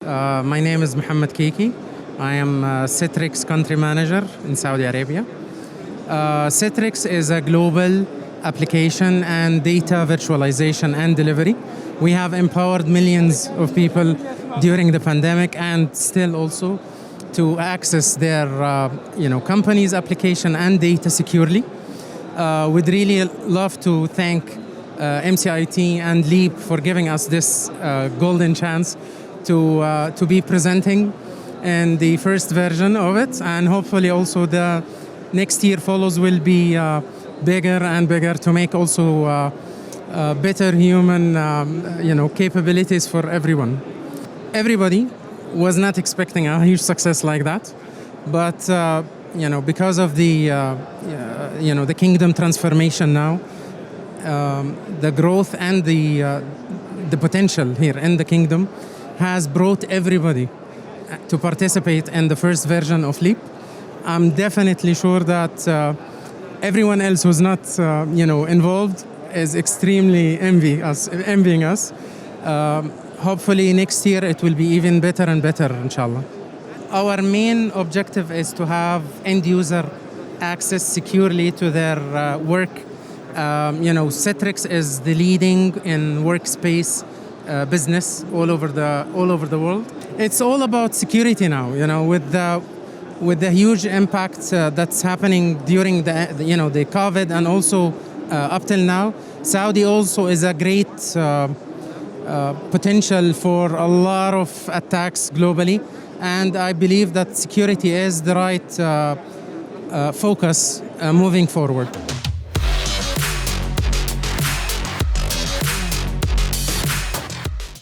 My name is Mohammed Kiki. I am Citrix country manager in Saudi Arabia. Citrix is a global application and data virtualization and delivery. We have empowered millions of people during the pandemic and still also to access their company's application and data securely. We'd really love to thank MCIT and Leap for giving us this golden chance to be presenting in the first version of it, and hopefully also the next year follows will be bigger and bigger to make also better human capabilities for everyone. Everybody was not expecting a huge success like that, but because of the kingdom transformation now, the growth and the potential here in the kingdom has brought everybody to participate in the first version of Leap. I'm definitely sure that everyone else who's not involved is extremely envying us. Hopefully next year it will be even better and better, inshallah. Our main objective is to have end user access securely to their work. Citrix is the leading in workspace business all over the world. It's all about security now. With the huge impact that's happening during the COVID and also up till now, Saudi also is a great potential for a lot of attacks globally, and I believe that security is the right focus moving forward.